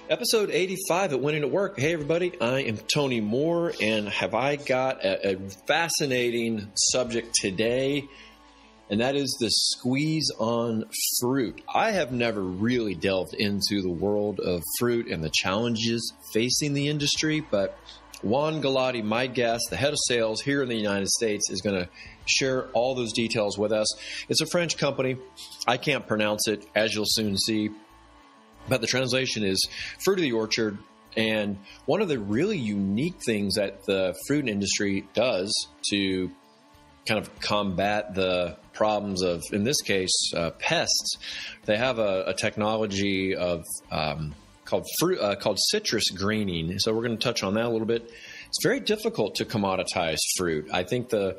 Episode 85 at Winning at Work. Hey, everybody, I am Tony Moore, and have I got a fascinating subject today, and that is the squeeze on fruit. I have never really delved into the world of fruit and the challenges facing the industry, but Juan Galotti, my guest, the head of sales here in the United States, is going to share all those details with us. It's a French company. I can't pronounce it, as you'll soon see. But the translation is fruit of the orchard. And one of the really unique things that the fruit industry does to kind of combat the problems of, in this case, pests, they have a technology of called citrus greening. So we're going to touch on that a little bit. It's very difficult to commoditize fruit. I think to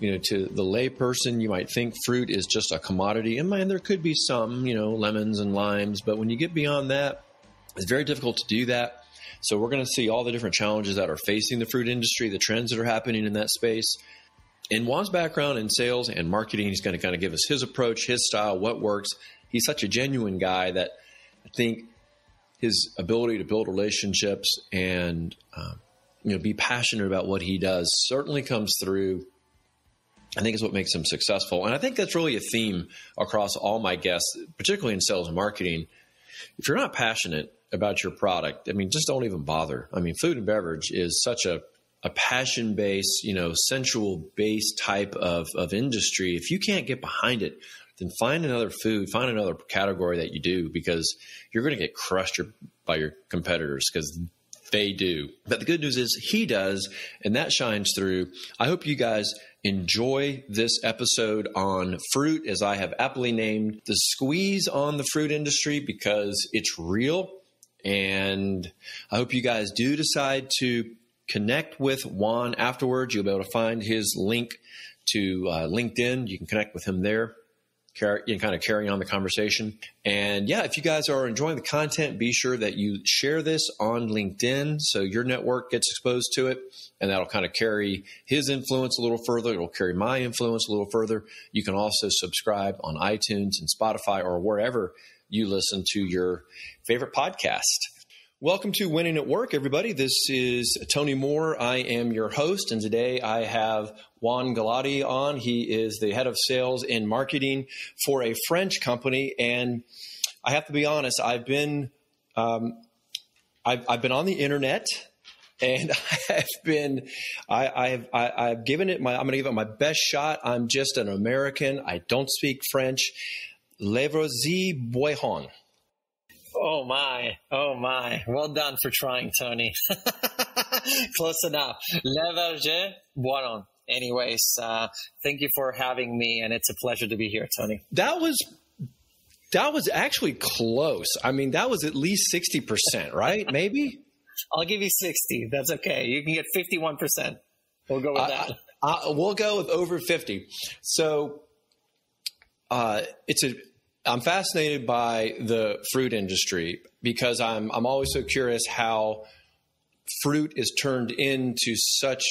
the lay person, you might think fruit is just a commodity. And there could be some, lemons and limes. But when you get beyond that, it's very difficult to do that. So we're going to see all the different challenges that are facing the fruit industry, the trends that are happening in that space. In Juan's background in sales and marketing, he's going to kind of give us his approach, his style, what works. He's such a genuine guy that I think his ability to build relationships and be passionate about what he does certainly comes through. I think is what makes him successful. And I think that's really a theme across all my guests, particularly in sales and marketing. If you're not passionate about your product, just don't even bother. Food and beverage is such a passion-based, sensual-based type of industry. If you can't get behind it, then find another category that you do, because you're going to get crushed by your competitors, because they do. But the good news is he does, and that shines through. I hope you guys enjoy this episode on fruit, as I have aptly named the squeeze on the fruit industry, because it's real. And I hope you guys do decide to connect with Juan afterwards. You'll be able to find his link to LinkedIn. You can connect with him there. Kind of carry on the conversation. And yeah, if you guys are enjoying the content, be sure that you share this on LinkedIn so your network gets exposed to it, and that'll kind of carry his influence a little further. It'll carry my influence a little further. You can also subscribe on iTunes and Spotify or wherever you listen to your favorite podcast. Welcome to Winning at Work, everybody. This is Tony Moore. I am your host, and today I have Juan Galotti on. He is the head of sales and marketing for a French company, and I have to be honest. I've been on the internet, and I've given it I'm going to give it my best shot. I'm just an American. I don't speak French. Vergers Boiron. Oh my. Well done for trying, Tony. Close enough. Vergers Boiron. Anyways, thank you for having me, and it's a pleasure to be here, Tony. That was actually close. That was at least 60%, right? Maybe? I'll give you 60. That's okay. You can get 51%. We'll go with that. We'll go with over 50. So I'm fascinated by the fruit industry, because I'm always so curious how fruit is turned into such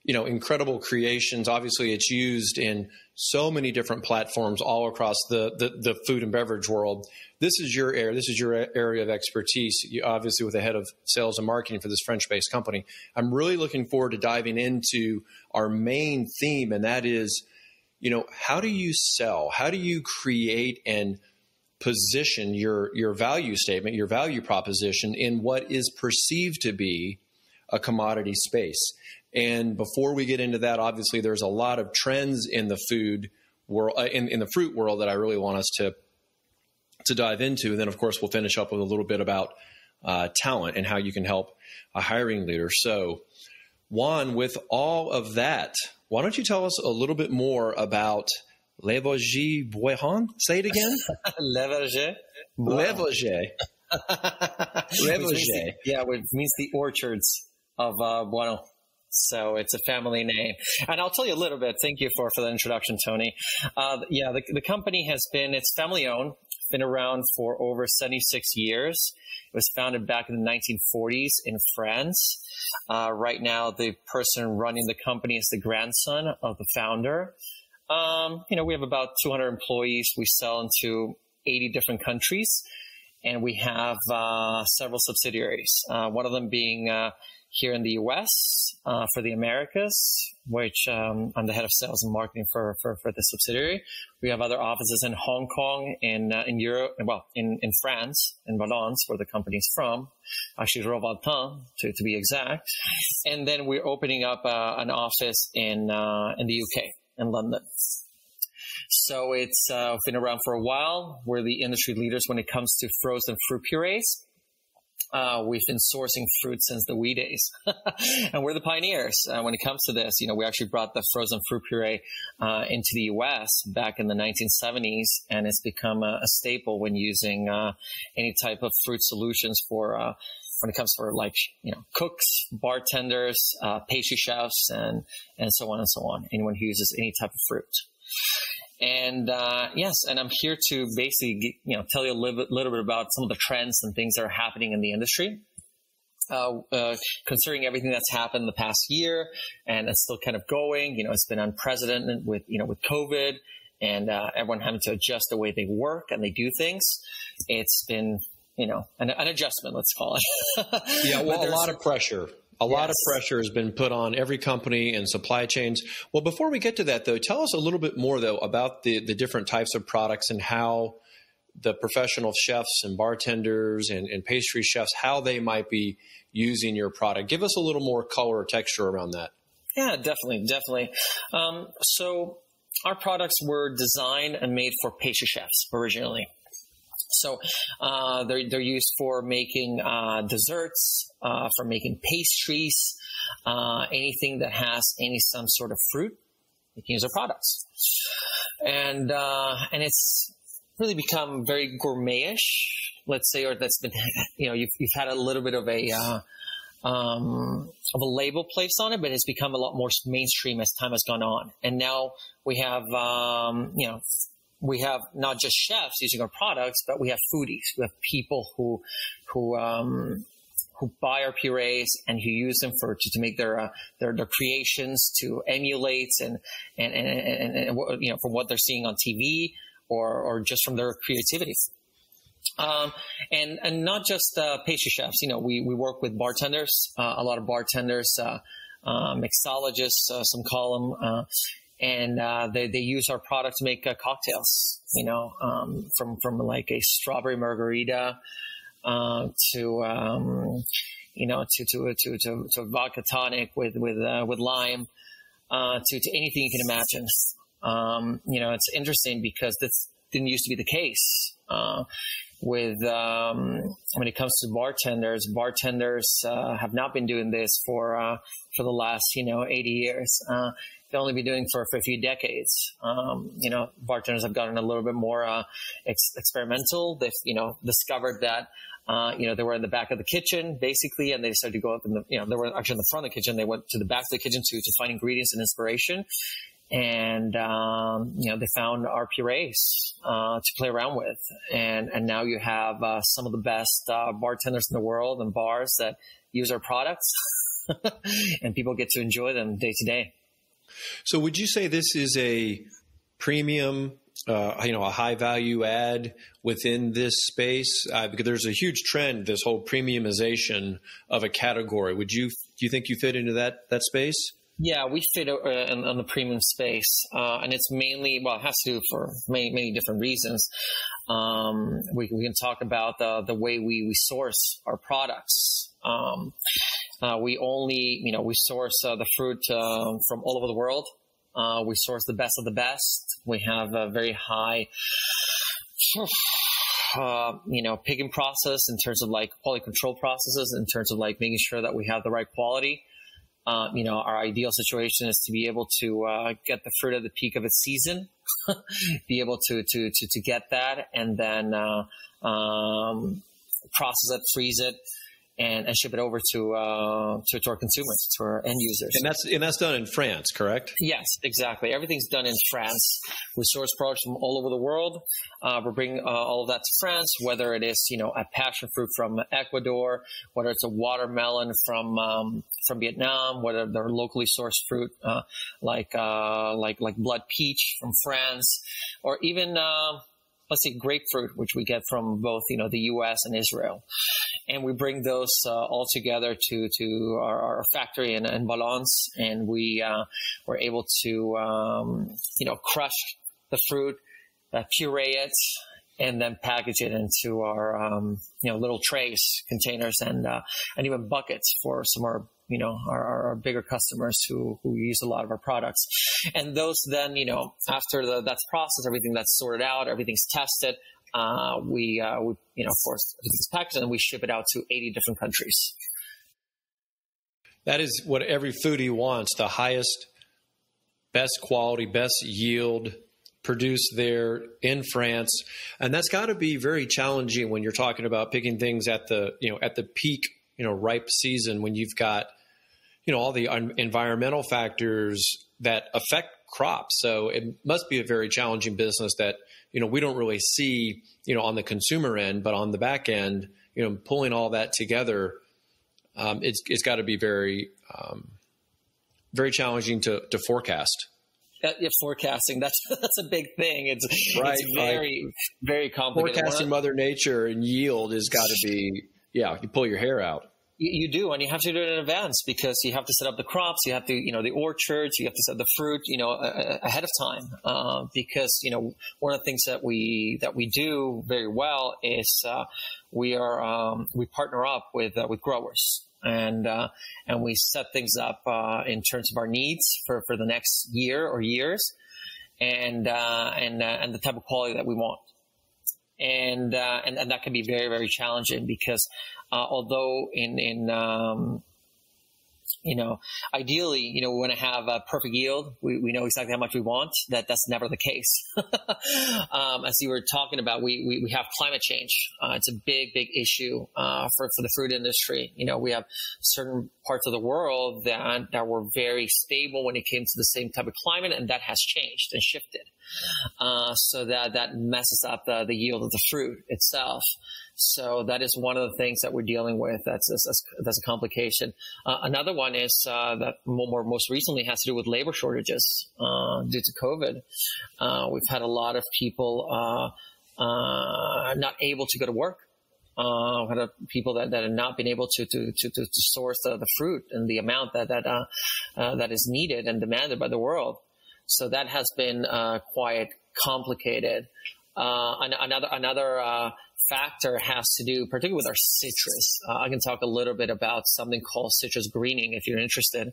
incredible creations. Obviously, it's used in so many different platforms all across the food and beverage world. This is your area. This is your area of expertise. You, obviously, with the head of sales and marketing for this French-based company. I'm really looking forward to diving into our main theme, and that is, how do you sell? How do you create and position your value statement, your value proposition in what is perceived to be a commodity space? And before we get into that, obviously, there's a lot of trends in the food world, in the fruit world, that I really want us to dive into. And then, of course, we'll finish up with a little bit about talent and how you can help a hiring leader. So, Juan, with all of that, why don't you tell us a little bit more about Vergers Boiron? Say it again. Vergers Boiron. Yeah, which means the orchards of Boiron. So it's a family name. And I'll tell you a little bit. Thank you for the introduction, Tony. The company it's family owned, been around for over 76 years. It was founded back in the 1940s in France. Right now, the person running the company is the grandson of the founder. We have about 200 employees. We sell into 80 different countries. and we have several subsidiaries. One of them being here in the U.S. For the Americas, which I'm the head of sales and marketing for the subsidiary. We have other offices in Hong Kong, in Europe, well, in France, in Valence, where the company's from, actually Rovaltin, to be exact. And then we're opening up an office in the UK, in London. So it's been around for a while. We're the industry leaders when it comes to frozen fruit purees. We've been sourcing fruit since the wee days, and we're the pioneers when it comes to this. We actually brought the frozen fruit puree into the U.S. back in the 1970s, and it's become a staple when using any type of fruit solutions for when it comes for cooks, bartenders, pastry chefs, and so on and so on. Anyone who uses any type of fruit. And yes, and I'm here to basically tell you a little bit about some of the trends and things that are happening in the industry. Considering everything that's happened in the past year, and it's still kind of going. It's been unprecedented with COVID, and everyone having to adjust the way they work and they do things. It's been an adjustment, let's call it. Yeah, well, a lot of pressure. A lot of pressure has been put on every company and supply chains. Well, before we get to that, though, tell us a little bit more, though, about the different types of products and how the professional chefs and bartenders and pastry chefs, how they might be using your product. Give us a little more color or texture around that. Yeah, definitely. So our products were designed and made for pastry chefs originally. So they're used for making desserts, for making pastries, anything that has some sort of fruit. You can use our products, and it's really become very gourmetish, let's say, or that's been you've had a little bit of a label placed on it, but it's become a lot more mainstream as time has gone on, and now we have we have not just chefs using our products, but we have foodies. We have people who buy our purees and who use them to make their creations, to emulate and from what they're seeing on TV or just from their creativity. And not just pastry chefs. We work with bartenders, a lot of bartenders, mixologists, some call them. And they use our product to make cocktails, from like a strawberry margarita to a vodka tonic with lime to anything you can imagine. It's interesting because this didn't used to be the case. When it comes to bartenders have not been doing this for the last 80 years. They've only been doing for a few decades. Bartenders have gotten a little bit more experimental. They've discovered that they were in the back of the kitchen basically, and they started to go up they were actually in the front of the kitchen. They went to the back of the kitchen to find ingredients and inspiration. And, they found our purees, to play around with. And now you have, some of the best, bartenders in the world and bars that use our products and people get to enjoy them day to day. So would you say this is a premium, a high value add within this space? Because there's a huge trend, this whole premiumization of a category. Do you think you fit into that space? Yeah, we fit in the premium space, and it's mainly, it has to for many different reasons. We can talk about the way we source our products. We only, we source the fruit from all over the world. We source the best of the best. We have a very high, picking process in terms of like quality control processes, in terms of like making sure that we have the right quality. Our ideal situation is to be able to get the fruit at the peak of its season, be able to get that, and then process it, freeze it, and ship it over to our consumers, to our end users. And that's done in France, correct? Yes, exactly. Everything's done in France. We source products from all over the world. We're bringing all of that to France, whether it is a passion fruit from Ecuador, whether it's a watermelon from Vietnam, whether they're locally sourced fruit like blood peach from France, or even let's say grapefruit, which we get from both, the U.S. and Israel. And we bring those all together to our factory in Valence, and we're able to, crush the fruit, puree it, and then package it into our, little trays, containers, and even buckets for some of our bigger customers who use a lot of our products. And those then, after that's processed, everything that's sorted out, everything's tested, we of course, everything's packaged, and we ship it out to 80 different countries. That is what every foodie wants: the highest, best quality, best yield, produced there in France. And that's got to be very challenging when you're talking about picking things at the peak, ripe season, when you've got, all the environmental factors that affect crops. So it must be a very challenging business that, we don't really see, on the consumer end, but on the back end, pulling all that together, it's got to be very, very challenging to forecast. Forecasting, that's a big thing. It's very, very complicated. Forecasting Mother Nature and yield has got to be, you pull your hair out. You do, and you have to do it in advance, because you have to set up the crops, you have to, the orchards, you have to set the fruit, ahead of time. Because, one of the things that we do very well is we partner up with growers. And we set things up in terms of our needs for the next year or years, and the type of quality that we want. And that can be very, very challenging, because although ideally, we want to have a perfect yield. We know exactly how much we want. That's never the case. As you were talking about, we have climate change. It's a big, big issue for the fruit industry. We have certain parts of the world that were very stable when it came to the same type of climate, and that has changed and shifted. So that messes up the yield of the fruit itself. So that is one of the things that we're dealing with. That's a complication. Another one is that most recently has to do with labor shortages due to COVID. We've had a lot of people not able to go to work. We've had people that have not been able to source the fruit and the amount that is needed and demanded by the world. So that has been quite complicated. Another factor has to do particularly with our citrus. I can talk a little bit about something called citrus greening if you're interested.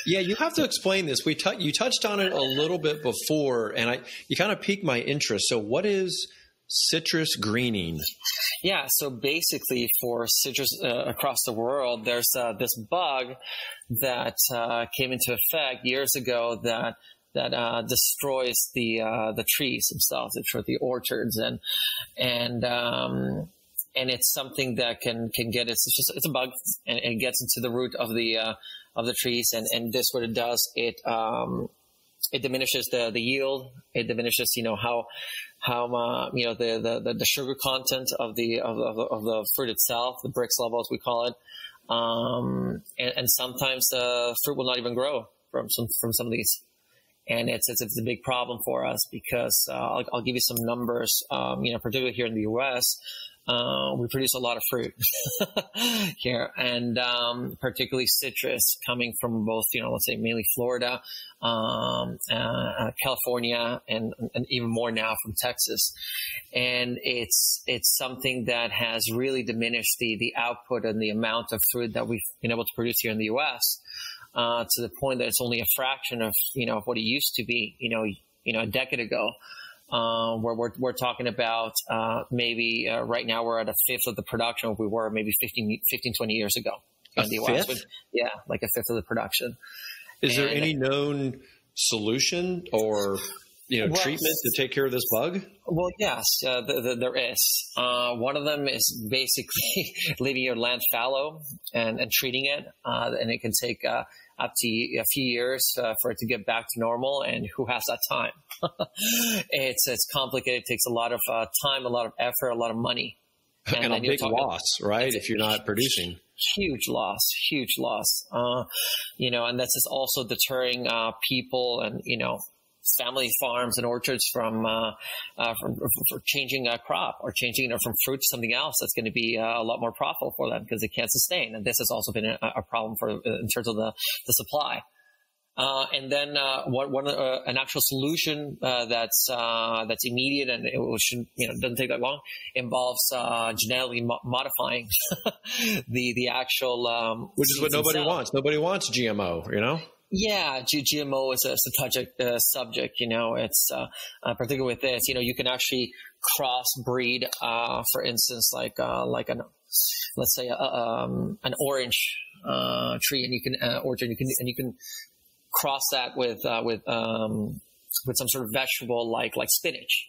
Yeah, you have to explain this. You touched on it a little bit before, and you kind of piqued my interest. So what is citrus greening? Yeah, so basically for citrus across the world, there's this bug that came into effect years ago that destroys the trees themselves, the orchards, and it's something that can get it's a bug, and it gets into the root of the trees, and this what it does, it diminishes the yield, it diminishes how the sugar content of the fruit itself, the Brix level as we call it, and sometimes the fruit will not even grow from some of these. And it's a big problem for us, because I'll give you some numbers. Particularly here in the U.S., we produce a lot of fruit here, and particularly citrus coming from both, let's say mainly Florida, California, and even more now from Texas. And it's something that has really diminished the output and the amount of fruit that we've been able to produce here in the U.S. To the point that it's only a fraction of what it used to be, a decade ago. Where we're talking about maybe right now we're at a fifth of the production of we were maybe 15, 20 years ago in the US. Yeah, like a fifth of the production. Is there any known solution or treatment to take care of this bug? Well, yes, there is. One of them is basically leaving your land fallow and treating it, and it can take up to a few years for it to get back to normal, and who has that time? It's complicated. It takes a lot of time, a lot of effort, a lot of money. And a big loss, right, if you're not producing. Huge loss. And that's just also deterring people and, family farms and orchards from for changing a crop or changing from fruit to something else that's going to be a lot more profitable for them because they can't sustain. And this has also been a problem in terms of the supply. And then an actual solution that's immediate and doesn't take that long involves genetically modifying the actual which is what nobody wants. Nobody wants GMO, Yeah, GMO is a subject. It's particularly with this. You can actually crossbreed, for instance, let's say an orange tree, and you can orchard, and you can cross that with some sort of vegetable like spinach.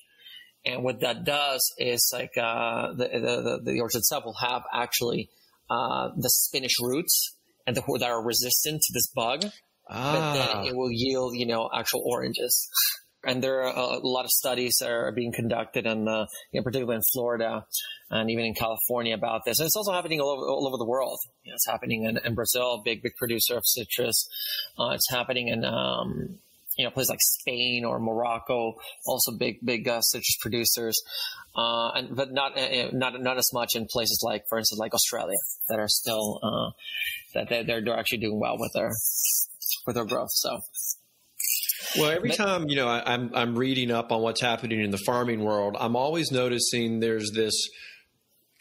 And what that does is the orchard itself will have actually the spinach roots and that are resistant to this bug. But then it will yield, actual oranges. And there are a lot of studies that are being conducted, and particularly in Florida and even in California about this. And it's also happening all over the world. It's happening in Brazil, big producer of citrus. It's happening in places like Spain or Morocco, also big citrus producers. But not as much in places like, for instance, like Australia, that are still that they're actually doing well with their growth. So. Well, every time, I'm reading up on what's happening in the farming world, I'm always noticing there's this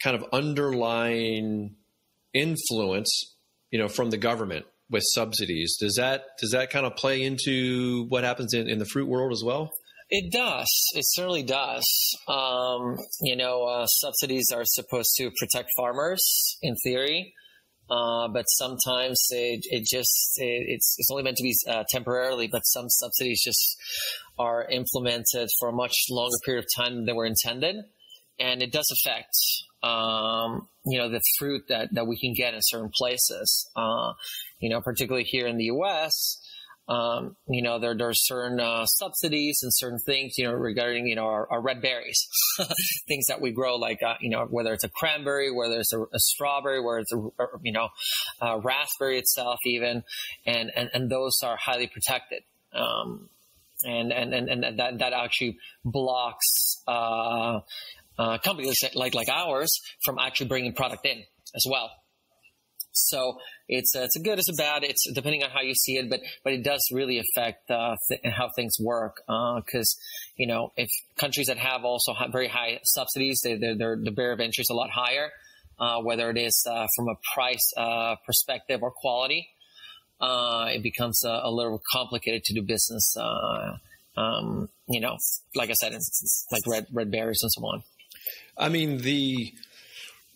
kind of underlying influence, from the government with subsidies. Does that kind of play into what happens in the fruit world as well? It does. It certainly does. Subsidies are supposed to protect farmers in theory. But sometimes it's only meant to be temporarily, but some subsidies just are implemented for a much longer period of time than they were intended. And it does affect, the fruit that we can get in certain places. Particularly here in the U.S., there are certain subsidies and certain things, regarding, our red berries, things that we grow, like, whether it's a cranberry, whether it's a strawberry, whether it's a raspberry itself even, and those are highly protected. And that actually blocks, companies like ours from actually bringing product in as well. So it's a good, it's a bad, it's depending on how you see it, but it does really affect how things work. Because if countries that have also very high subsidies, the barrier of entry is a lot higher, whether it is from a price perspective or quality. It becomes a little complicated to do business. Like I said, it's like red berries and so on. I mean,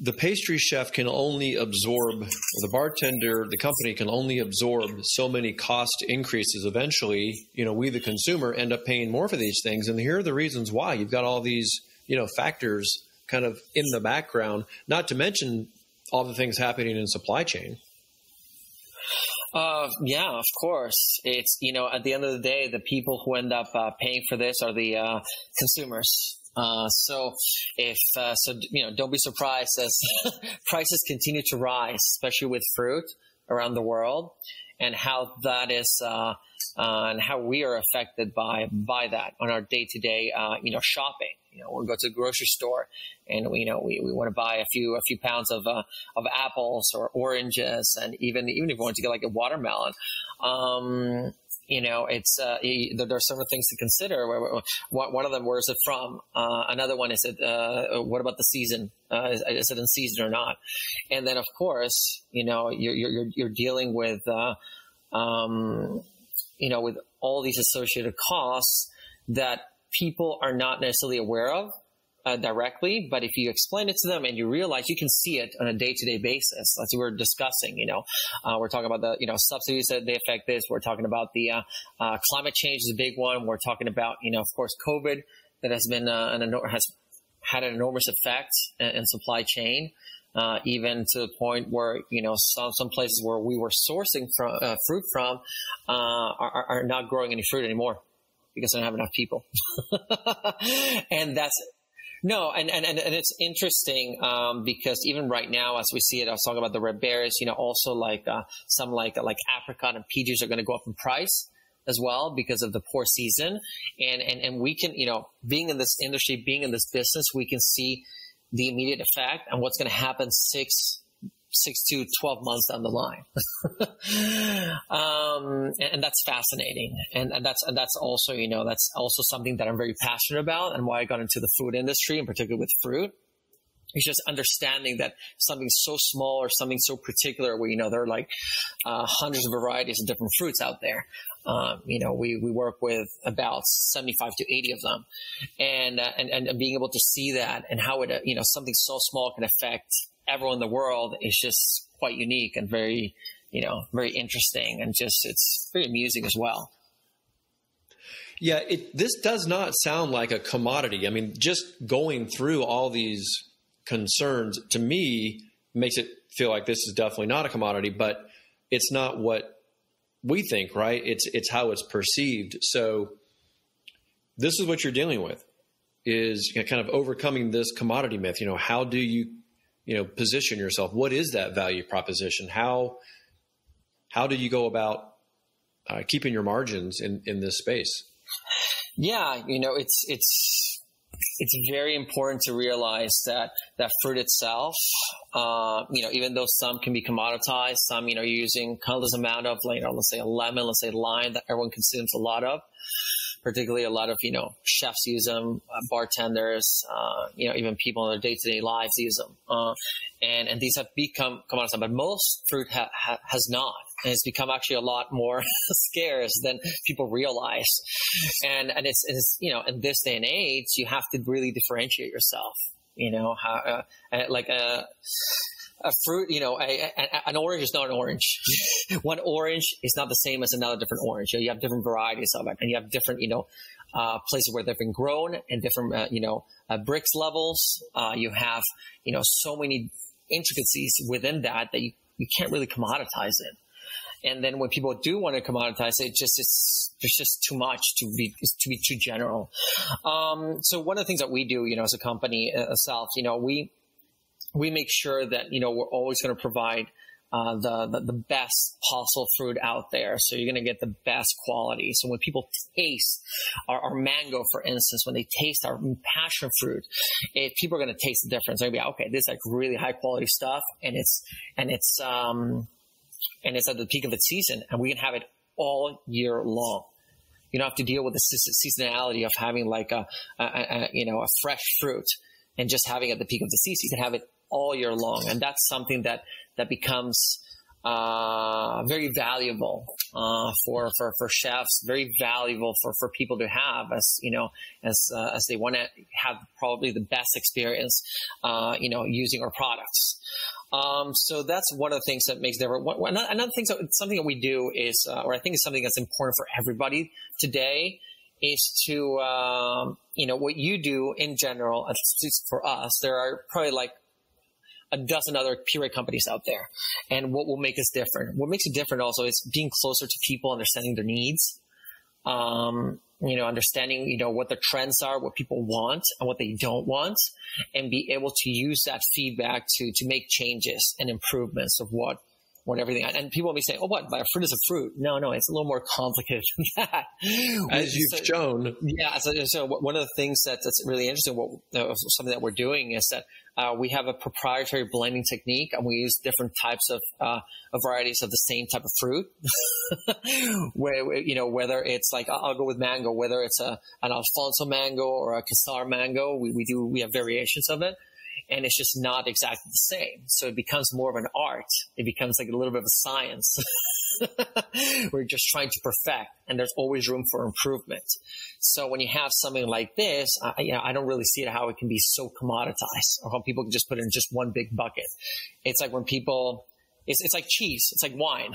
the pastry chef can only absorb, the bartender, the company can only absorb so many cost increases. Eventually, we, the consumer, end up paying more for these things. And here are the reasons why. You've got all these, factors kind of in the background, not to mention all the things happening in supply chain. Yeah, of course. It's, at the end of the day, the people who end up paying for this are the consumers. So don't be surprised as prices continue to rise, especially with fruit around the world, and how that is, and how we are affected by that on our day-to-day, shopping. We'll go to the grocery store and we want to buy a few pounds of apples or oranges, and even if we want to get like a watermelon, it's there are several things to consider. One of them, where is it from? Another one is what about the season? Is it in season or not? And then of course, you're dealing with with all these associated costs that people are not necessarily aware of directly, but if you explain it to them and you realize, you can see it on a day-to-day basis, as we were discussing. We're talking about the subsidies that they affect this. We're talking about the climate change is a big one. We're talking about of course COVID, that has been has had an enormous effect in supply chain, even to the point where some places where we were sourcing fruit from are not growing any fruit anymore, because they don't have enough people. And that's no, and it's interesting, because even right now, as we see it, I was talking about the red berries, also like some like apricot and peaches are going to go up in price. as well because of the poor season. And we can, being in this industry, being in this business, we can see the immediate effect and what's going to happen 6 to 12 months down the line. And that's fascinating. And that's also, that's also something that I'm very passionate about and why I got into the food industry, in particular with fruit. It's just understanding that something so small or something so particular where, there are like hundreds of varieties of different fruits out there. We work with about 75 to 80 of them, and being able to see that and how it, something so small can affect everyone in the world is just quite unique and very, very interesting, and just, it's very amusing as well. Yeah. This does not sound like a commodity. I mean, just going through all these concerns to me makes it feel like this is definitely not a commodity, but it's not what we think, right? It's how it's perceived. So this is what you're dealing with, is kind of overcoming this commodity myth. How do you, position yourself? What is that value proposition? How do you go about keeping your margins in this space? Yeah, it's very important to realize that fruit itself, even though some can be commoditized, some, you're using countless amount of, let's say a lemon, let's say lime that everyone consumes a lot of, particularly a lot of, chefs use them, bartenders, even people in their day-to-day lives use them. And these have become commoditized, but most fruit has not. And it's become actually a lot more scarce than people realize. And it's, in this day and age, you have to really differentiate yourself, a fruit, an orange is not an orange. One orange is not the same as another different orange. You have different varieties of it, and you have different, places where they've been grown and different, bricks levels. You have, so many intricacies within that you can't really commoditize it. And then when people do want to commoditize it, there's just too much to be too general. So one of the things that we do, as a company itself, we make sure that, we're always going to provide the best possible fruit out there. So you're going to get the best quality. So when people taste our mango, for instance, when they taste our passion fruit, people are going to taste the difference. They're going to be, okay, this is like really high quality stuff, and it's at the peak of its season, and we can have it all year long. You don't have to deal with the seasonality of having like a fresh fruit and just having it at the peak of the season. You can have it all year long. And that's something that becomes very valuable for chefs, very valuable for people to have as they want to have probably the best experience using our products. So that's one of the things that makes different. Another thing, something that we do is, or I think is something that's important for everybody today, is to what you do in general. At least for us, there are probably like a dozen other puree companies out there. And what will make us different? What makes it different also is being closer to people, understanding their needs, understanding, what the trends are, what people want and what they don't want, and be able to use that feedback to make changes and improvements of what everything. And people will be saying, oh, what? But a fruit is a fruit. No, it's a little more complicated than that. As you've shown. Yeah. So one of the things that's really interesting, something that we're doing is that we have a proprietary blending technique, and we use different types of varieties of the same type of fruit. Whether it's like, I'll go with mango, whether it's an Alfonso mango or a Quesar mango, we have variations of it. And it's just not exactly the same. So it becomes more of an art. It becomes like a little bit of a science. We're just trying to perfect, and there's always room for improvement. So when you have something like this, I don't really see how it can be so commoditized, or how people can just put it in just one big bucket. It's like when people, it's like cheese. It's like wine.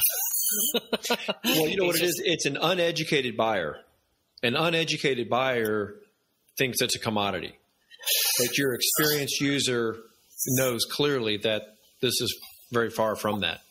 Well, you know what it is? It's an uneducated buyer. An uneducated buyer thinks it's a commodity. But your experienced user knows clearly that this is very far from that.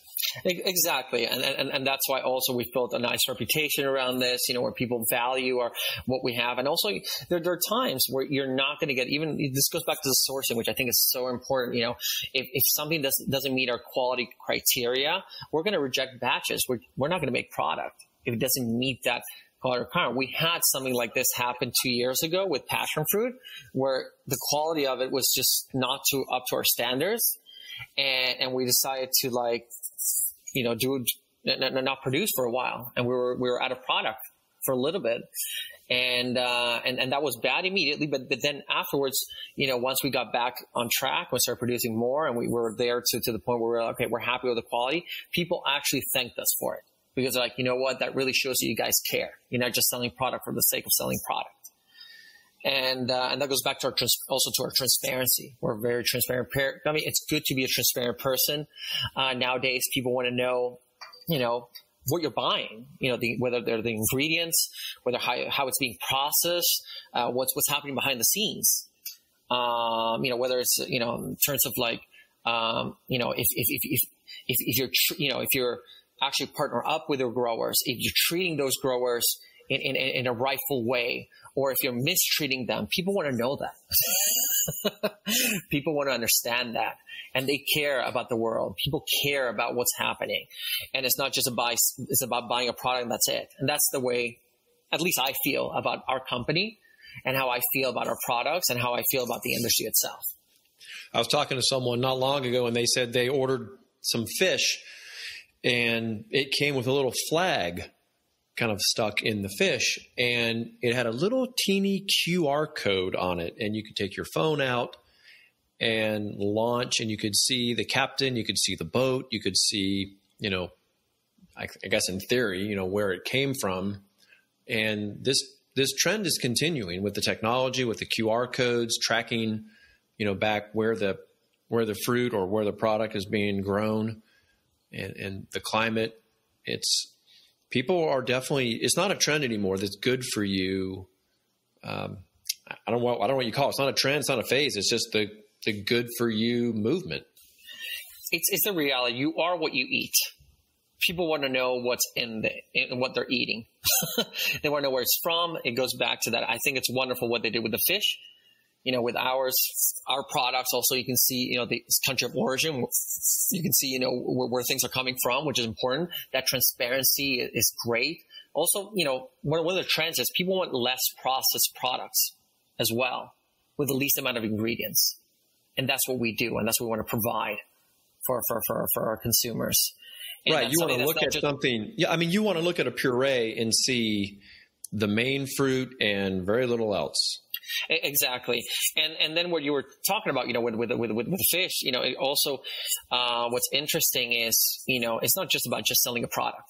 Exactly. And that's why also we've built a nice reputation around this, where people value what we have. And also there are times where you're not going to get, even this goes back to the sourcing, which I think is so important. If something doesn't meet our quality criteria, we're going to reject batches. We're not going to make product if it doesn't meet that quality requirement. We had something like this happen 2 years ago with passion fruit, where the quality of it was just not up to our standards. And we decided to not produce for a while. And we were out of product for a little bit. And that was bad immediately. But then afterwards, once we got back on track, we started producing more, and we were there to the point where we were okay, we're happy with the quality. People actually thanked us for it, because they're like, you know what, that really shows that you guys care. You're not just selling product for the sake of selling product. And that goes back to our transparency. We're very transparent. I mean, it's good to be a transparent person. Nowadays, people want to know, what you're buying, whether they're the ingredients, whether how it's being processed, what's happening behind the scenes. Whether it's, in terms of if you're actually partner up with your growers, if you're treating those growers in a rightful way, or if you're mistreating them, people want to know that. People want to understand that. And they care about the world. People care about what's happening. And it's not just it's about buying a product and that's it. And that's the way, at least I feel about our company, and how I feel about our products, and how I feel about the industry itself. I was talking to someone not long ago, and they said they ordered some fish, and it came with a little flag kind of stuck in the fish, and it had a little teeny QR code on it, and you could take your phone out and launch, and you could see the captain, you could see the boat, you could see, I guess in theory, where it came from. And this trend is continuing with the technology, with the QR codes, tracking, back where the fruit or where the product is being grown, and the climate. People are definitely, it's not a trend anymore that's good for you. I don't know what you call it. It's not a trend. It's not a phase. It's just the good for you movement. It's the reality. You are what you eat. People want to know what's in what they're eating. They want to know where it's from. It goes back to that. I think it's wonderful what they did with the fish. With our products, also you can see, the country of origin. You can see, where things are coming from, which is important. That transparency is great. Also, one of the trends is people want less processed products as well, with the least amount of ingredients. And that's what we do. And that's what we want to provide for our consumers. And right. You want to look at something. Yeah. I mean, you want to look at a puree and see the main fruit and very little else. Exactly. And then what you were talking about, with the fish, it also, what's interesting is, it's not just about just selling a product.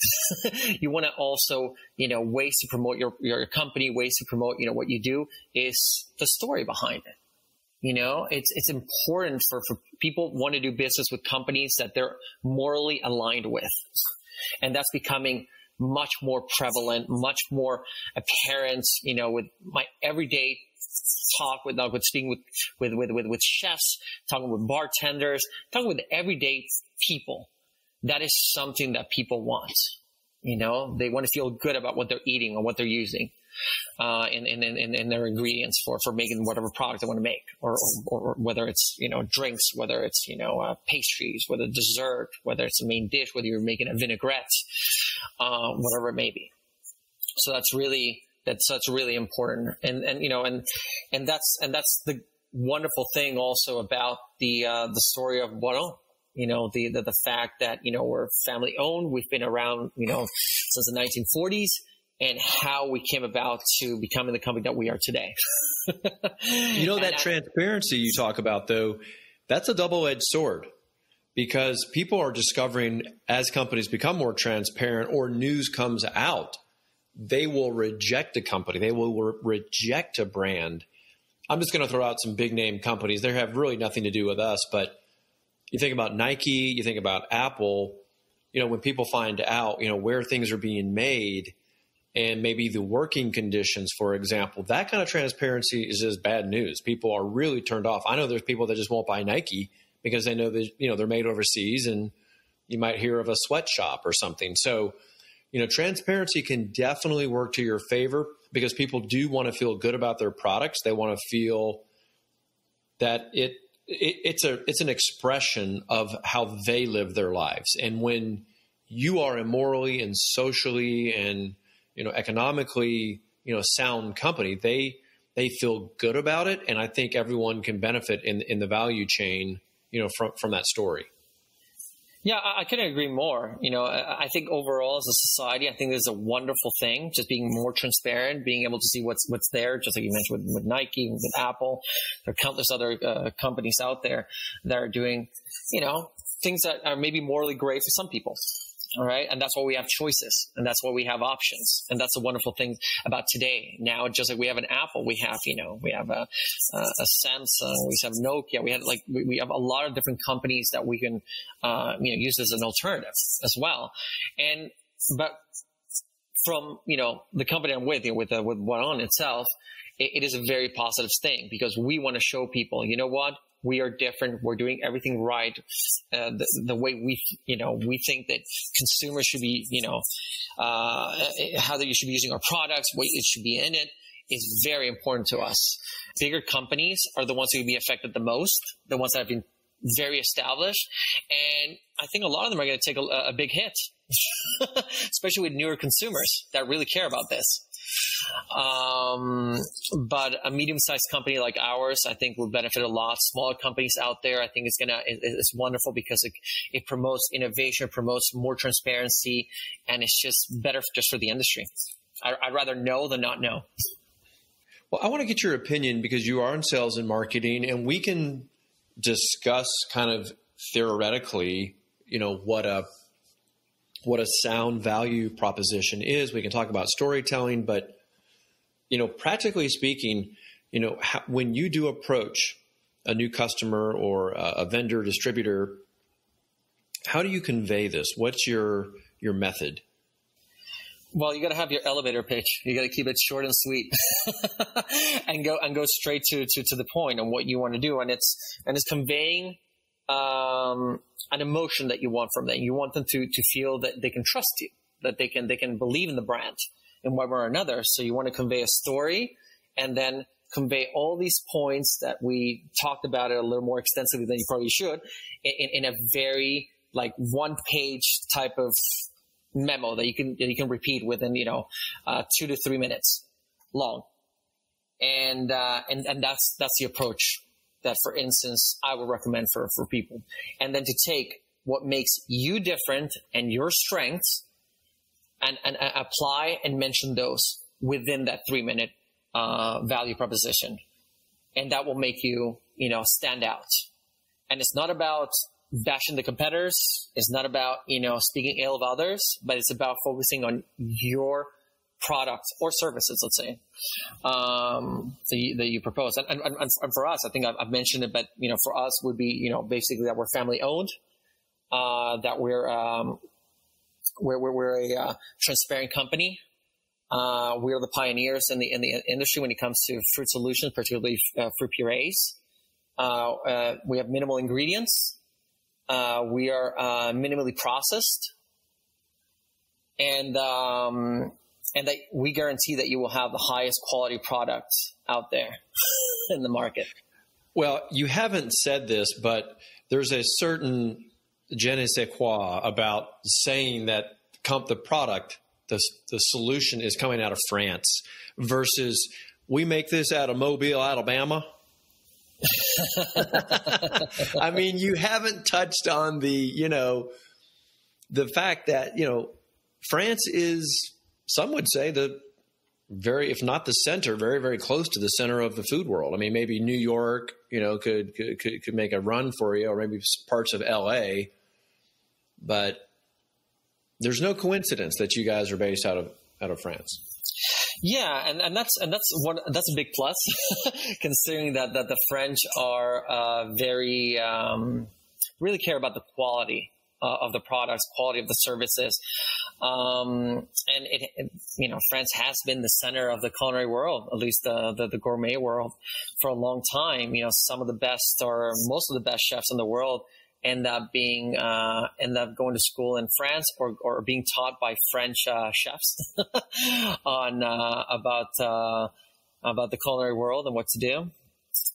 You want to also, ways to promote your company, ways to promote, what you do is the story behind it. It's important for people want to do business with companies that they're morally aligned with. And that's becoming much more prevalent, much more apparent, with my everyday talk with speaking with chefs, talking with bartenders, talking with everyday people. That is something that people want. They want to feel good about what they're eating or what they're using in their ingredients for making whatever product they want to make, or whether it's drinks, whether it's pastries, whether dessert, whether it's a main dish, whether you're making a vinaigrette, whatever it may be. So that's really important, and that's the wonderful thing also about the story of Boiron. The fact that we're family owned, we've been around since the 1940s, and how we came about to becoming the company that we are today. That transparency you talk about, though, that's a double-edged sword, because people are discovering, as companies become more transparent or news comes out, they will reject a company. They will reject a brand. I'm just going to throw out some big name companies. They have really nothing to do with us, but you think about Nike, you think about Apple, when people find out, where things are being made and maybe the working conditions, for example, that kind of transparency is just bad news. People are really turned off. I know there's people that just won't buy Nike because they know that, they're made overseas, and you might hear of a sweatshop or something. So, transparency can definitely work to your favor, because people do want to feel good about their products. They want to feel that it's an expression of how they live their lives. And when you are immorally and socially and economically, sound company, they feel good about it. And I think everyone can benefit in the value chain, from that story. Yeah, I couldn't agree more. I think overall as a society, I think this is a wonderful thing, just being more transparent, being able to see what's there, just like you mentioned with Nike, with Apple. There are countless other companies out there that are doing, things that are maybe morally great for some people. All right. And that's why we have choices, and that's why we have options. And that's a wonderful thing about today. Now, just like we have an Apple, we have, we have a Samsung, we have Nokia, we have a lot of different companies that we can, use as an alternative as well. But from, the company I'm with Boiron itself, it is a very positive thing, because we want to show people, you know what? We are different. We're doing everything right. The way we think that consumers should be, how you should be using our products, what it should be in it, is very important to us. Bigger companies are the ones who will be affected the most, the ones that have been very established. And I think a lot of them are going to take a big hit, especially with newer consumers that really care about this. But a medium-sized company like ours, I think, will benefit a lot. Smaller companies out there, I think it's wonderful, because it promotes innovation, promotes more transparency, and it's just better just for the industry. I'd rather know than not know. Well, I want to get your opinion, because you are in sales and marketing, and we can discuss kind of theoretically, what a sound value proposition is. We can talk about storytelling, but, practically speaking, when you do approach a new customer or a vendor, distributor, how do you convey this? What's your method? Well, you got to have your elevator pitch. You got to keep it short and sweet, and go straight to the point on what you want to do. And it's conveying an emotion that you want from them. You want them to feel that they can trust you, that they can believe in the brand in one way or another. So you want to convey a story, and then convey all these points that we talked about it a little more extensively than you probably should, in a very one-page type of memo that you can repeat within 2 to 3 minutes long, and that's the approach that, for instance, I would recommend for people. And then to take what makes you different and your strengths and apply and mention those within that 3-minute value proposition. And that will make you, stand out. And it's not about bashing the competitors. It's not about, speaking ill of others, but it's about focusing on your product or services, let's say, that you propose. And for us, I think I've mentioned it, but, for us would be, basically that we're family owned, that we're a transparent company. We are the pioneers in the industry when it comes to fruit solutions, particularly fruit purees. We have minimal ingredients. We are minimally processed, and that we guarantee that you will have the highest quality product out there in the market. Well, you haven't said this, but there's a certain je ne sais quoi about saying that the product, the solution is coming out of France versus we make this out of Mobile, Alabama. I mean, you haven't touched on the fact that, France is, some would say, if not the center, very, very close to the center of the food world. I mean, maybe New York, could make a run for you, or maybe parts of LA, but there's no coincidence that you guys are based out of France. Yeah, and that's a big plus, considering that the French are very really care about the quality of the products, quality of the services, and France has been the center of the culinary world, at least the gourmet world, for a long time. Some of the best, or most of the best chefs in the world end up going to school in France, or being taught by French chefs on about the culinary world and what to do,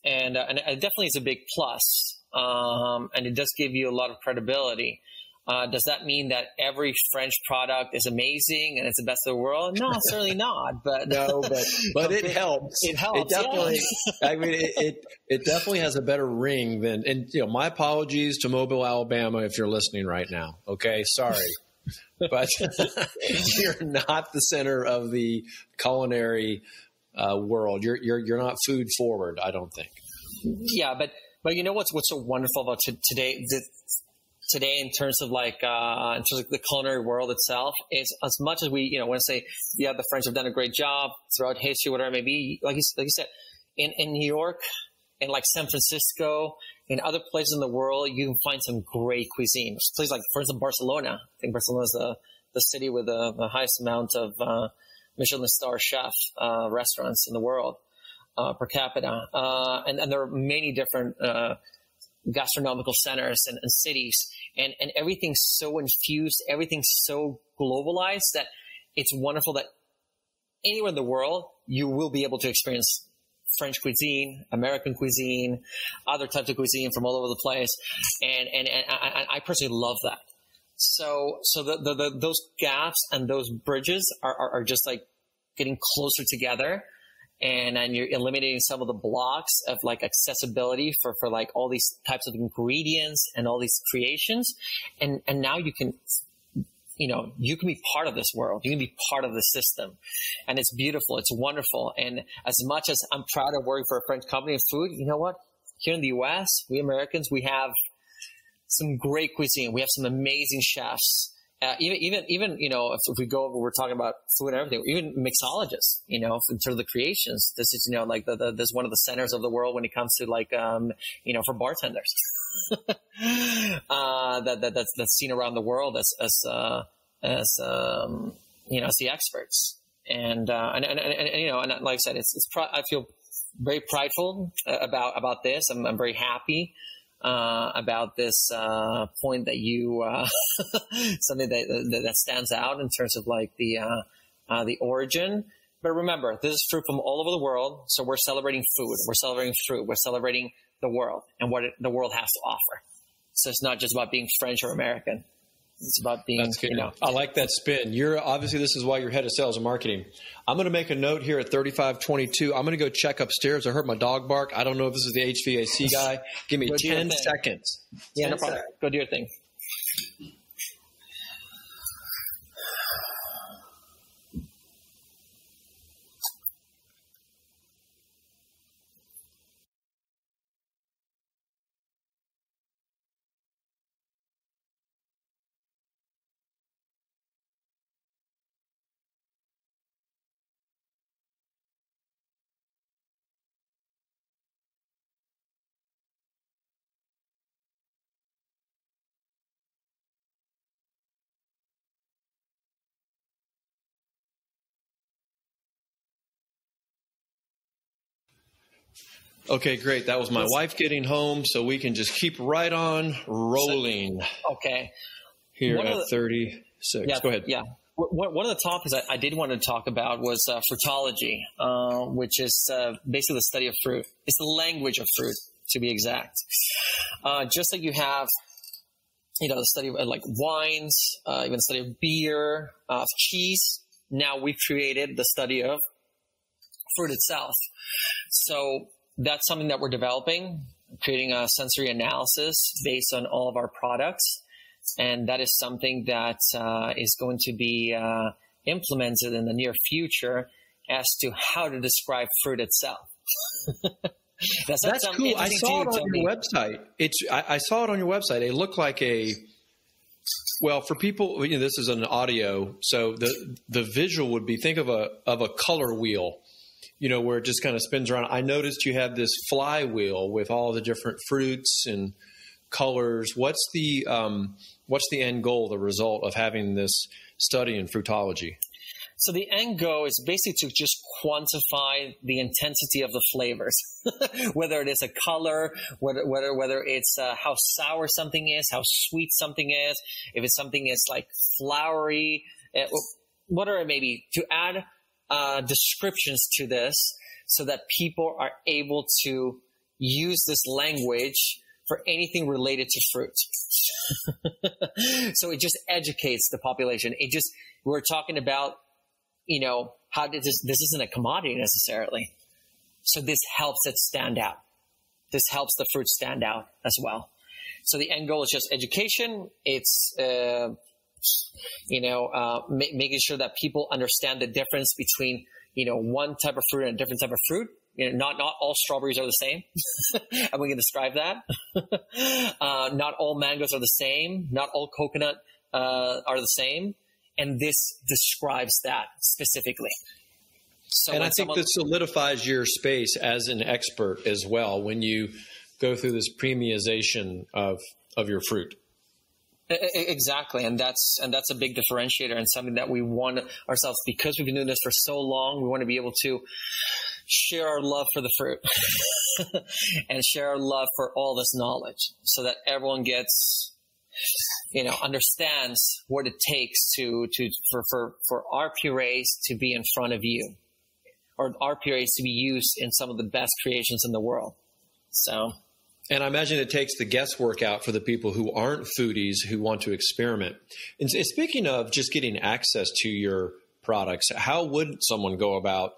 and it definitely is a big plus, and it does give you a lot of credibility Does that mean that every French product is amazing and it's the best in the world? No, certainly not. But no, but it helps. It helps. It definitely. Yeah. I mean, it definitely has a better ring than. And my apologies to Mobile, Alabama, if you're listening right now. Okay, sorry, but you're not the center of the culinary world. You're not food forward. I don't think. Yeah, but you know what's so wonderful about today in terms of the culinary world itself is, as much as we want to say, yeah, the French have done a great job throughout history, whatever it may be, like you said, in New York and like San Francisco and other places in the world, you can find some great cuisine. Places like, for instance, Barcelona. I think Barcelona is the city with the highest amount of Michelin star chef restaurants in the world per capita, and there are many different gastronomical centers and cities, and everything's so infused, everything's so globalized that it's wonderful that anywhere in the world you will be able to experience French cuisine, American cuisine, other types of cuisine from all over the place, and I personally love that. So those gaps and those bridges are just like getting closer together. And you're eliminating some of the blocks of like accessibility for like all these types of ingredients and all these creations. And now you can be part of this world. You can be part of the system. And it's beautiful. It's wonderful. And as much as I'm proud of working for a French company of food, you know what? Here in the US, we Americans, we have some great cuisine. We have some amazing chefs. Even if we go over, we're talking about food and everything, even mixologists, in terms of the creations, this is, this one of the centers of the world when it comes to for bartenders, that's seen around the world as the experts. And like I said, I feel very prideful about this. I'm very happy about this point that you something that stands out in terms of like the origin. But remember, this is fruit from all over the world, so we're celebrating food, we're celebrating fruit, we're celebrating the world and what the world has to offer. So it's not just about being French or American. It's about being, That's good. I like that spin. You're obviously, this is why you're head of sales and marketing. I'm going to make a note here at 3522. I'm going to go check upstairs. I heard my dog bark. I don't know if this is the HVAC guy. Give me 10 seconds. Yeah, no problem. Go do your thing. Okay, great. That was my wife getting home, so we can just keep right on rolling. Okay. Here at 36. Yeah, go ahead. Yeah. One of the topics I did want to talk about was fruitology, which is basically the study of fruit. It's the language of fruit, to be exact. Just like you have, the study of like wines, even the study of beer, of cheese. Now we've created the study of fruit itself. So that's something that we're developing, creating a sensory analysis based on all of our products. And that is something that is going to be implemented in the near future as to how to describe fruit itself. That's cool. I saw it on your website. I saw it on your website. It looked like for people, this is an audio, so the visual would be, think of a color wheel. Where it just kind of spins around. I noticed you have this flywheel with all the different fruits and colors. What's the end goal, the result of having this study in fruitology? So the end goal is basically to just quantify the intensity of the flavors, whether it is a color, whether it's how sour something is, how sweet something is, if it's something is like flowery, whatever it may be, to add descriptions to this so that people are able to use this language for anything related to fruit. So it just educates the population. We're talking about, how this isn't a commodity necessarily. So this helps it stand out. This helps the fruit stand out as well. So the end goal is just education. It's, making sure that people understand the difference between, one type of fruit and a different type of fruit. Not all strawberries are the same. And we can describe that. Not all mangoes are the same. Not all coconut are the same. And this describes that specifically. So and I think this solidifies your space as an expert as well when you go through this premiumization of your fruit. Exactly. And that's a big differentiator and something that we want ourselves, because we've been doing this for so long, we want to be able to share our love for the fruit and share our love for all this knowledge so that everyone gets, understands what it takes for our purees to be in front of you, or our purees to be used in some of the best creations in the world. So. And I imagine it takes the guesswork out for the people who aren't foodies who want to experiment. And speaking of just getting access to your products, how would someone go about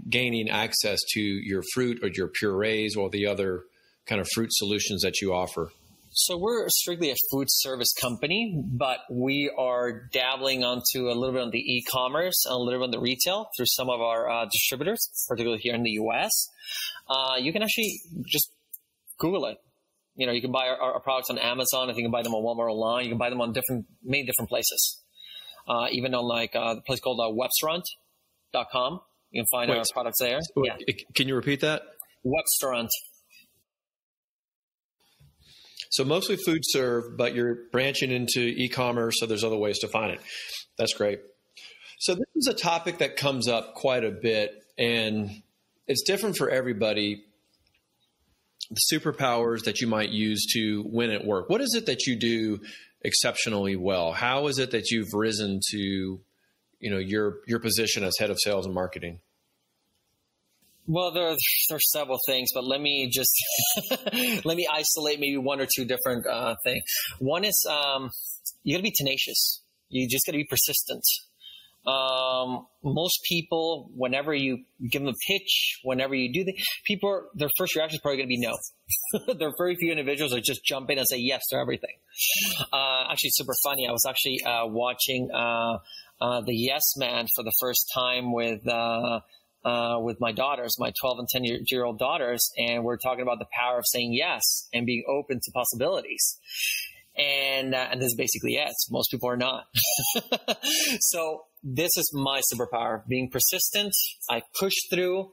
gaining access to your fruit or your purees or the other kind of fruit solutions that you offer? So we're strictly a food service company, but we are dabbling onto a little bit on the e-commerce and a little bit on the retail through some of our distributors, particularly here in the U.S. You can actually just Google it. You can buy our products on Amazon. I think you can buy them on Walmart online. You can buy them on many different places. Even on a place called webstaurant.com. You can find our products there. Yeah. Can you repeat that? Webstaurant. So mostly food serve, but you're branching into e-commerce, so there's other ways to find it. That's great. So this is a topic that comes up quite a bit, and it's different for everybody. The superpowers that you might use to win at work. What is it that you do exceptionally well? How is it that you've risen to, your position as head of sales and marketing? Well, there's several things, but let me just let me isolate maybe one or two different things. One is you got to be tenacious. You just got to be persistent. Most people, whenever you give them a pitch, whenever you do their first reaction is probably going to be no. There are very few individuals that just jump in and say yes to everything. Actually, super funny. I was actually watching the Yes Man for the first time with my daughters, my 12 and 10-year-old daughters, and we're talking about the power of saying yes and being open to possibilities. And this is basically it. Most people are not. So this is my superpower, being persistent. I push through.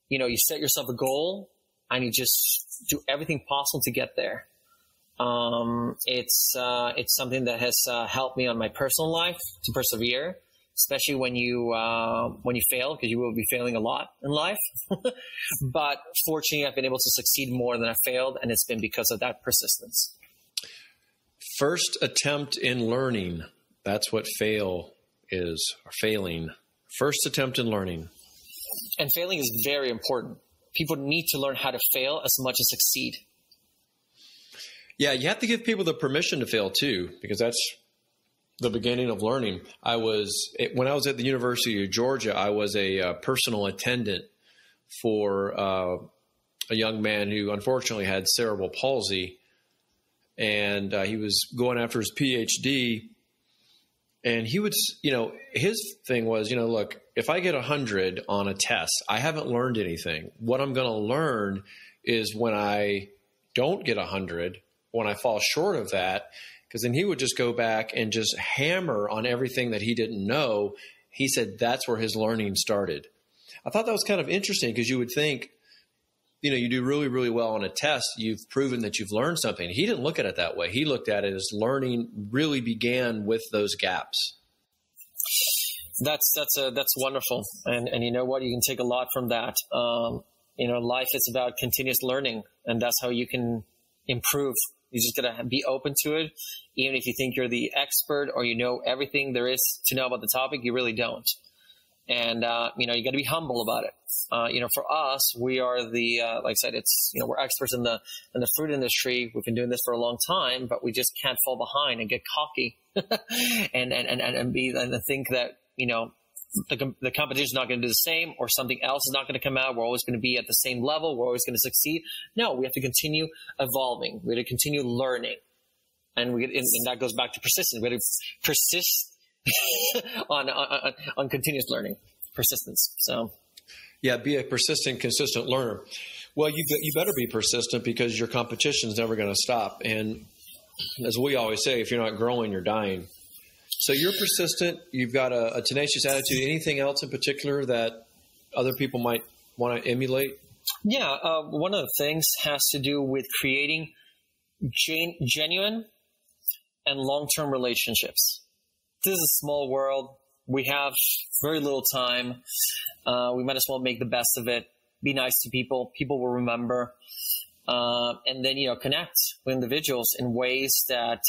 You set yourself a goal and you just do everything possible to get there. It's something that has helped me on my personal life to persevere, especially when you fail, because you will be failing a lot in life. But fortunately, I've been able to succeed more than I failed, and it's been because of that persistence. First attempt in learning. That's what fail is, or failing. First attempt in learning. And failing is very important. People need to learn how to fail as much as succeed. Yeah, you have to give people the permission to fail too, because that's the beginning of learning. When I was at the University of Georgia, I was a personal attendant for a young man who unfortunately had cerebral palsy. And he was going after his PhD, and he would, his thing was, look, if I get 100 on a test, I haven't learned anything. What I'm going to learn is when I don't get 100, when I fall short of that, because then he would just go back and just hammer on everything that he didn't know. He said that's where his learning started. I thought that was kind of interesting, because you would think, you do really, really well on a test. You've proven that you've learned something. He didn't look at it that way. He looked at it as learning really began with those gaps. That's wonderful. And you know what? You can take a lot from that. Life is about continuous learning, and that's how you can improve. You just got to be open to it. Even if you think you're the expert or you know everything there is to know about the topic, you really don't. And, you got to be humble about it. For us, we are like I said, we're experts in the fruit industry. We've been doing this for a long time, but we just can't fall behind and get cocky and think that, the competition is not going to do the same, or something else is not going to come out. We're always going to be at the same level. We're always going to succeed. No, we have to continue evolving. We have to continue learning. And that goes back to persistence. We have to persist on continuous learning, persistence. So, yeah, be a persistent, consistent learner. Well, you better be persistent, because your competition is never going to stop. And as we always say, if you're not growing, you're dying. So you're persistent. You've got a tenacious attitude. Anything else in particular that other people might want to emulate? Yeah, one of the things has to do with creating genuine and long-term relationships. This is a small world. We have very little time. We might as well make the best of it. Be nice to people. People will remember. And then, connect with individuals in ways that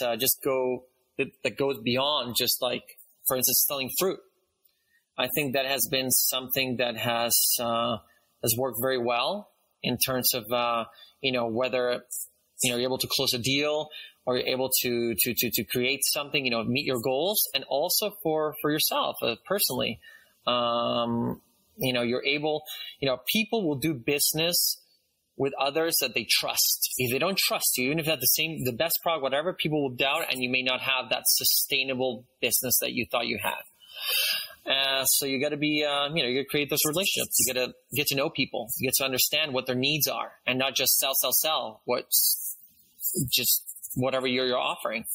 that goes beyond just, like, for instance, selling fruit. I think that has been something that has worked very well in terms of, whether, you're able to close a deal, or you're able to create something, meet your goals, and also for yourself personally. You're able, people will do business with others that they trust. If they don't trust you, even if you have the best product, whatever, people will doubt, and you may not have that sustainable business that you thought you had. So you got to be, you got to create those relationships. You got to get to know people. You get to understand what their needs are, and not just sell. What's just whatever you're offering.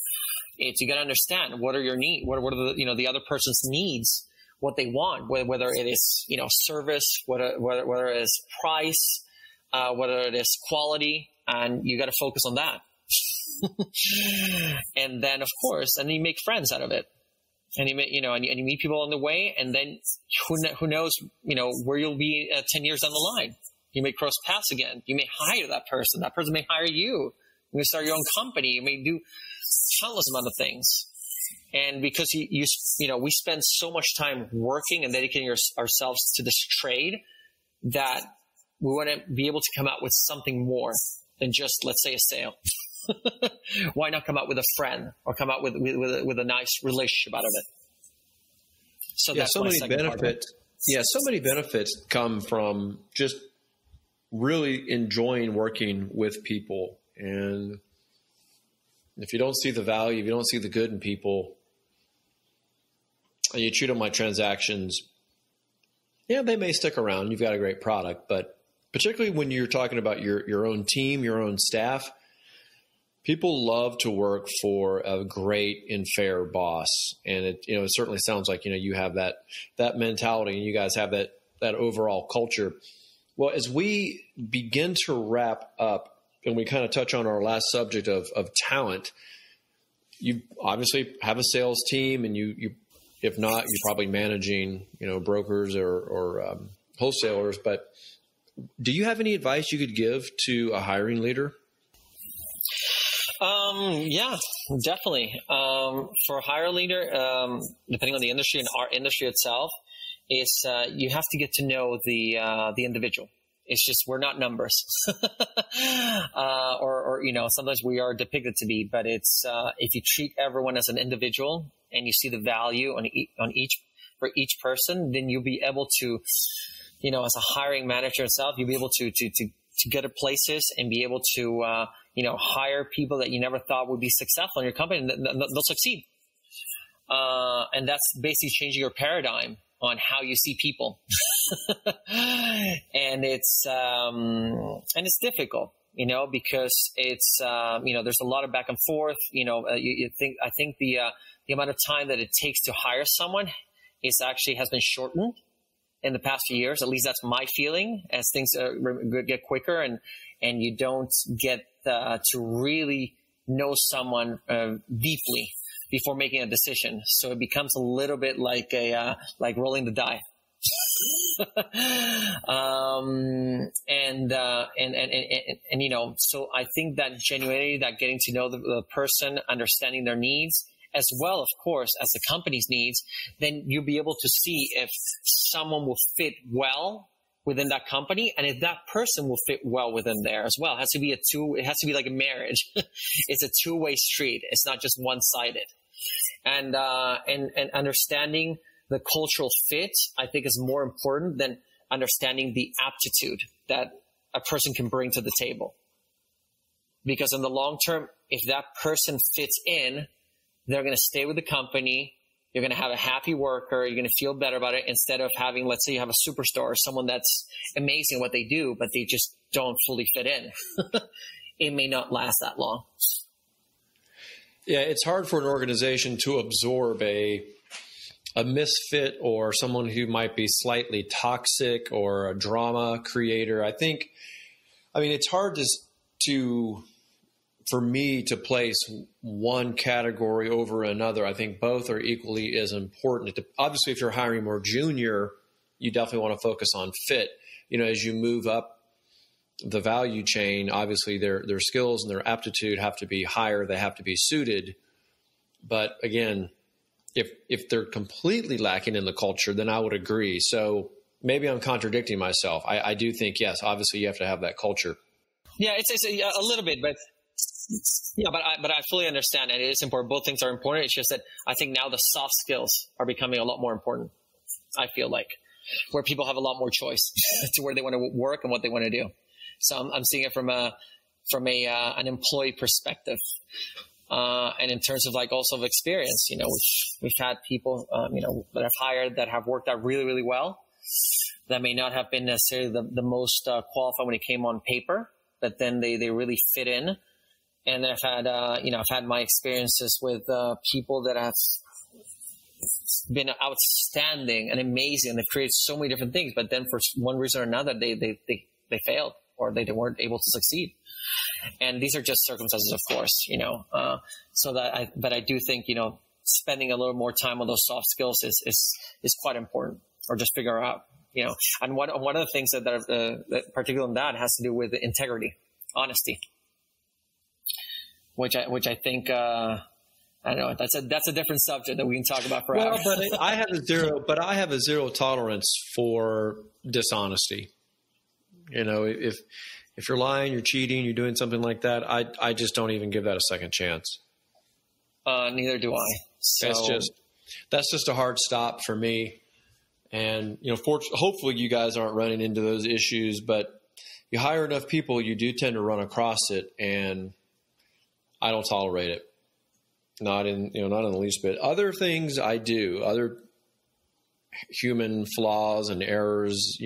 You got to understand what are your needs, what are the, the other person's needs, what they want, whether it is, service, whether it is price, whether it is quality, and you got to focus on that. And then, of course, and you make friends out of it. And you meet people on the way, and then who knows, where you'll be 10 years down the line. You may cross paths again. You may hire that person. That person may hire you. You may start your own company. You may do countless amount of things. And because we spend so much time working and dedicating ourselves to this trade, that we want to be able to come out with something more than just, let's say, a sale. Why not come out with a friend, or come out with a nice relationship out of it? So that's so many benefits. Yeah, so many benefits come from just really enjoying working with people. And if you don't see the value, if you don't see the good in people, and you treat them like transactions, yeah, they may stick around. You've got a great product, but particularly when you're talking about your own team, your own staff, people love to work for a great and fair boss. And it certainly sounds like, you have that mentality, and you guys have that overall culture. Well, as we begin to wrap up, and we kind of touch on our last subject of talent, you obviously have a sales team, and you if not, you're probably managing, brokers or wholesalers. But do you have any advice you could give to a hiring leader? Yeah, definitely. For a hiring leader, depending on the industry, and our industry itself, is you have to get to know the individual. It's just, we're not numbers, or sometimes we are depicted to be. But it's if you treat everyone as an individual, and you see the value for each person, then you'll be able to, as a hiring manager itself, you'll be able to get to places and be able to hire people that you never thought would be successful in your company, and they'll succeed. And that's basically changing your paradigm on how you see people. And it's difficult, because it's, there's a lot of back and forth. I think the amount of time that it takes to hire someone has been shortened in the past few years. At least that's my feeling, as things get quicker, and you don't get to really know someone deeply before making a decision. So it becomes a little bit like like rolling the die. So I think that genuinity, that getting to know the person, understanding their needs, as well, of course, as the company's needs, then you'll be able to see if someone will fit well within that company, and if that person will fit well within there as well. It has to be like a marriage. It's a two-way street. It's not just one-sided. And understanding the cultural fit, I think, is more important than understanding the aptitude that a person can bring to the table. Because in the long term, if that person fits in, they're going to stay with the company. You're going to have a happy worker. You're going to feel better about it, instead of having, let's say you have a superstar or someone that's amazing at what they do, but they just don't fully fit in. It may not last that long. Yeah, it's hard for an organization to absorb a misfit or someone who might be slightly toxic or a drama creator. I mean, it's hard for me to place one category over another. I think both are equally as important. Obviously, if you're hiring more junior, you definitely want to focus on fit. As you move up the value chain, obviously their skills and their aptitude have to be higher. They have to be suited. But again, if they're completely lacking in the culture, then I would agree. So maybe I'm contradicting myself. I do think, yes, obviously you have to have that culture. Yeah, it's a little bit, but yeah, but I fully understand, and it is important. Both things are important. It's just that I think now the soft skills are becoming a lot more important. I feel like, where people have a lot more choice to where they want to work and what they want to do. So I'm seeing it from an employee perspective, and in terms of like also of experience. We've had people that I've hired that have worked out really, really well, that may not have been necessarily the most qualified when it came on paper, but then they really fit in. And then I've had my experiences with people that have been outstanding and amazing, and they've created so many different things, but then for one reason or another, they failed, or they weren't able to succeed. And these are just circumstances, of course, but I do think, spending a little more time on those soft skills is quite important, or just figure out, and one of the things that particularly in that has to do with integrity, honesty. Which I think, I don't know, that's a different subject that we can talk about for hours. Well, but I have a zero tolerance for dishonesty. If you're lying, you're cheating, you're doing something like that, I just don't even give that a second chance. Neither do I. So that's just a hard stop for me. And, hopefully you guys aren't running into those issues, but you hire enough people, you do tend to run across it, and I don't tolerate it. Not in the least bit. Other things I do, other human flaws and errors,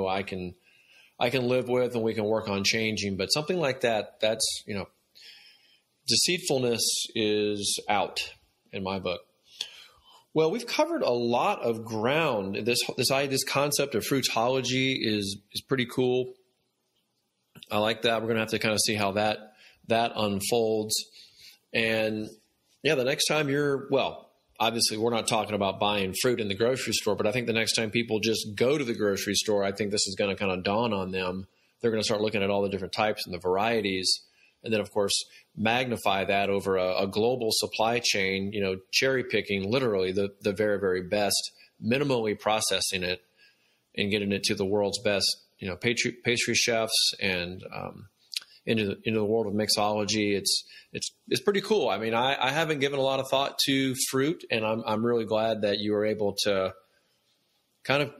I can live with, and we can work on changing. But something like that, that's, deceitfulness is out in my book. Well, we've covered a lot of ground. This concept of fruitology is pretty cool. I like that. We're going to have to kind of see how that unfolds. And yeah, the next time obviously we're not talking about buying fruit in the grocery store, but I think the next time people just go to the grocery store, I think this is going to kind of dawn on them. They're going to start looking at all the different types and the varieties. And then, of course, magnify that over a global supply chain, cherry picking literally the very, very best, minimally processing it and getting it to the world's best, pastry chefs and into the world of mixology. It's pretty cool. I mean, I haven't given a lot of thought to fruit, and I'm really glad that you were able to kind of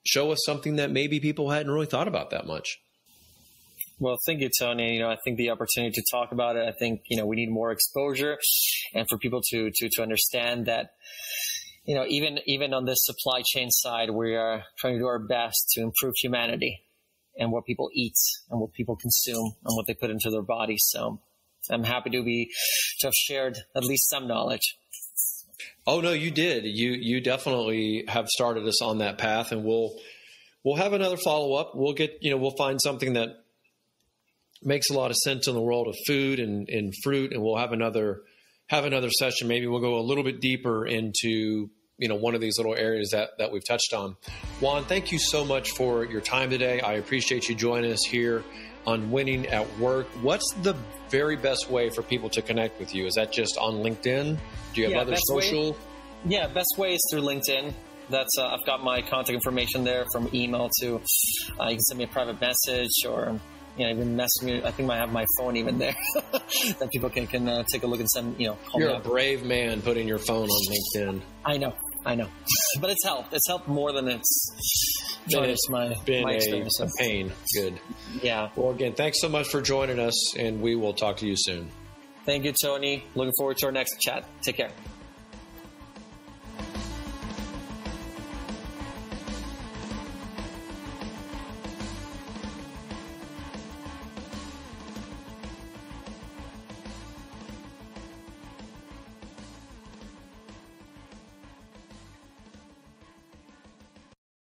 show us something that maybe people hadn't really thought about that much. Well, thank you, Tony. I think the opportunity to talk about it, I think, we need more exposure, and for people to understand that, even on this supply chain side, we are trying to do our best to improve humanity and what people eat and what people consume and what they put into their bodies. So I'm happy to have shared at least some knowledge. Oh, no, you did. You definitely have started us on that path, and we'll have another follow-up. We'll find something that makes a lot of sense in the world of food and fruit, and we'll have another session. Maybe we'll go a little bit deeper into one of these little areas that we've touched on. Juan, thank you so much for your time today. I appreciate you joining us here on winning at work. What's the very best way for people to connect with you? Is that just on LinkedIn? Do you have other social? Best way is through LinkedIn. That's I've got my contact information there, from email to you can send me a private message, or even message me. I think I have my phone even there that people can take a look and send. Call You're me a up. brave man putting your phone on LinkedIn. I know, but it's helped. It's helped more than it's my experience. A pain. Good. Yeah. Well, again, thanks so much for joining us, and we will talk to you soon. Thank you, Tony. Looking forward to our next chat. Take care.